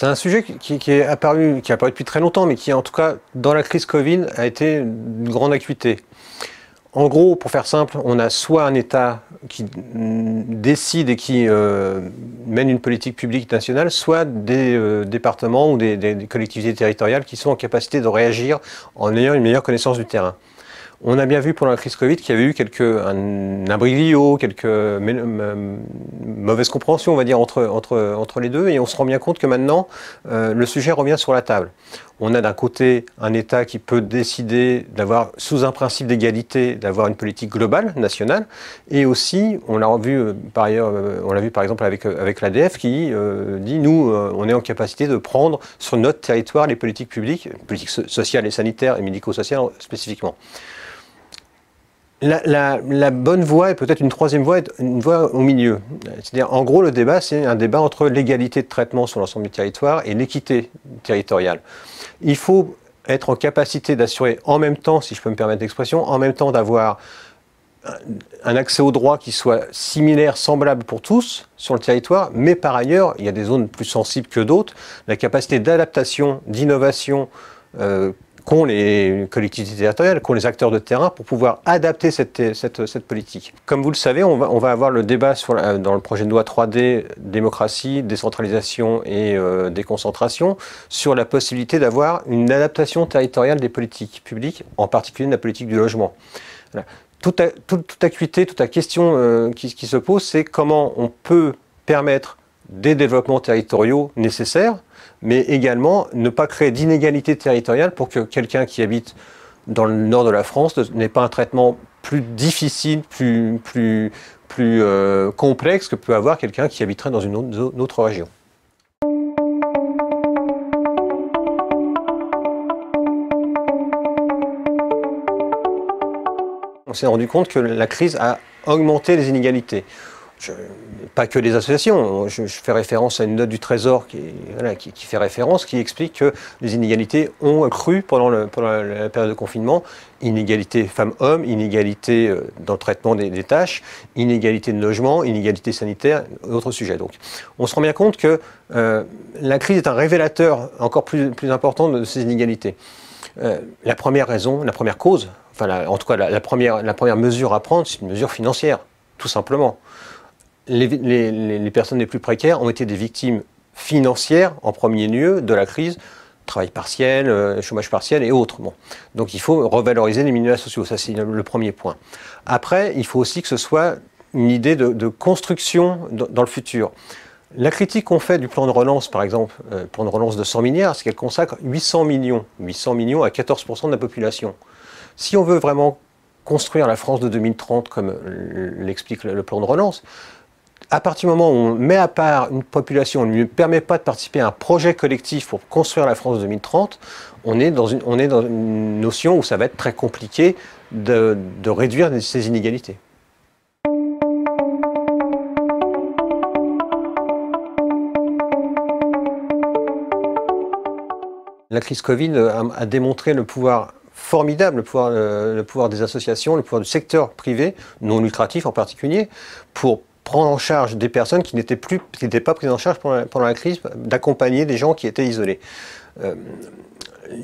C'est un sujet qui est apparu depuis très longtemps, mais qui, en tout cas, dans la crise Covid, a été d'une grande acuité. En gros, pour faire simple, on a soit un État qui décide et qui mène une politique publique nationale, soit des départements ou des collectivités territoriales qui sont en capacité de réagir en ayant une meilleure connaissance du terrain. On a bien vu pendant la crise Covid qu'il y avait eu un imbroglio, quelques mauvaises compréhensions, on va dire, entre les deux, et on se rend bien compte que maintenant, le sujet revient sur la table. On a d'un côté un État qui peut décider d'avoir, sous un principe d'égalité, d'avoir une politique globale, nationale, et aussi, on l'a vu par ailleurs, on l'a vu par exemple avec l'ADF qui dit, nous, on est en capacité de prendre sur notre territoire les politiques publiques, politiques sociales et sanitaires et médico-sociales spécifiquement. La bonne voie, et peut-être une troisième voie, est une voie au milieu. C'est-à-dire, en gros, le débat, c'est un débat entre l'égalité de traitement sur l'ensemble du territoire et l'équité territoriale. Il faut être en capacité d'assurer en même temps, si je peux me permettre l'expression, en même temps d'avoir un accès aux droits qui soit similaire, semblable pour tous sur le territoire, mais par ailleurs, il y a des zones plus sensibles que d'autres, la capacité d'adaptation, d'innovation, qu'ont les collectivités territoriales, qu'ont les acteurs de terrain pour pouvoir adapter cette politique. Comme vous le savez, on va avoir le débat dans le projet de loi 3D, démocratie, décentralisation et déconcentration, sur la possibilité d'avoir une adaptation territoriale des politiques publiques, en particulier de la politique du logement. Voilà. Toute acuité, toute la question qui se pose, c'est comment on peut permettre des développements territoriaux nécessaires, mais également ne pas créer d'inégalités territoriales pour que quelqu'un qui habite dans le nord de la France n'ait pas un traitement plus difficile, plus complexe que peut avoir quelqu'un qui habiterait dans une autre région. On s'est rendu compte que la crise a augmenté les inégalités. Pas que les associations, je fais référence à une note du Trésor qui fait référence, qui explique que les inégalités ont accru pendant la période de confinement. Inégalité femmes-hommes, inégalité dans le traitement des tâches, inégalité de logement, inégalité sanitaire, d'autres sujets. Donc, on se rend bien compte que la crise est un révélateur encore plus important de ces inégalités. La première raison, la première cause, en tout cas la première mesure à prendre, c'est une mesure financière, tout simplement. Les personnes les plus précaires ont été des victimes financières, en premier lieu, de la crise, travail partiel, chômage partiel et autres. Bon. Donc il faut revaloriser les minima sociaux, ça c'est le premier point. Après, il faut aussi que ce soit une idée de construction dans le futur. La critique qu'on fait du plan de relance, par exemple, plan de relance de 100 milliards, c'est qu'elle consacre 800 millions à 14% de la population. Si on veut vraiment construire la France de 2030, comme l'explique le plan de relance, à partir du moment où on met à part une population, on ne lui permet pas de participer à un projet collectif pour construire la France de 2030, on est dans une notion où ça va être très compliqué de réduire ces inégalités. La crise Covid a démontré le pouvoir formidable, le pouvoir des associations, le pouvoir du secteur privé, non lucratif en particulier, pour prendre en charge des personnes qui n'étaient pas prises en charge pendant la crise, d'accompagner des gens qui étaient isolés.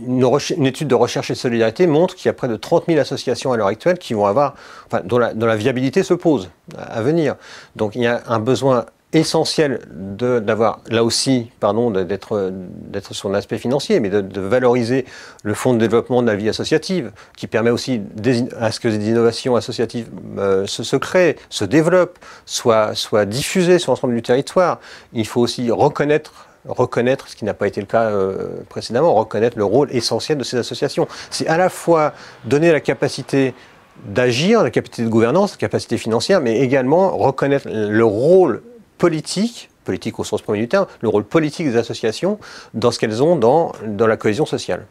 Une étude de recherche et de solidarité montre qu'il y a près de 30 000 associations à l'heure actuelle qui vont avoir, dont la viabilité se pose à venir. Donc il y a un besoin essentiel d'avoir, là aussi, d'être sur l'aspect financier, mais de valoriser le fonds de développement de la vie associative, qui permet aussi à ce que des innovations associatives se créent, se développent, soient diffusées sur l'ensemble du territoire. Il faut aussi reconnaître, ce qui n'a pas été le cas précédemment, reconnaître le rôle essentiel de ces associations. C'est à la fois donner la capacité d'agir, la capacité de gouvernance, la capacité financière, mais également reconnaître le rôle politique au sens premier du terme, le rôle politique des associations dans ce qu'elles ont dans la cohésion sociale.